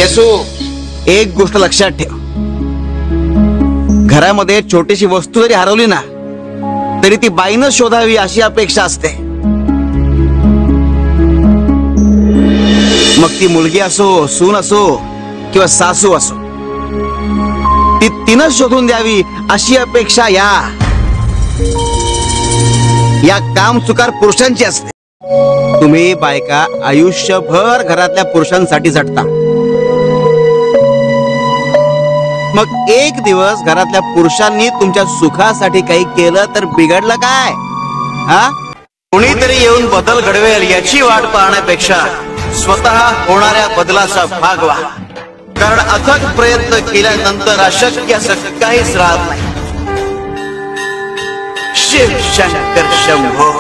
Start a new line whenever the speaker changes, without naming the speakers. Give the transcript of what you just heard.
असो, एक गोष्ट लक्षात ठेव, घरामध्ये छोटीशी वस्तू जरी हरवली ना तरी ती बाईनं शोधावी अशी अपेक्षा असते. मग ती मुलगी असो, सून असो किंवा सासू असो, ती तिनं शोधून द्यावी अशी अपेक्षा या कामचुकार पुरुषांची असते. तुम्ही बायका आयुष्यभर घरातल्या पुरुषांसाठी झटता, मग एक दिवस घरातल्या पुरुषांनी तुमच्या सुखासाठी काही केलं तर बिघडलं काय? कोणीतरी येऊन बदल घडवेल याची वाट पाहण्यापेक्षा स्वतः होणाऱ्या बदलाचा भाग व्हा. कारण अथक प्रयत्न केल्यानंतर अशक्य असं काहीच राहत नाही. शिव शंकर शंभो.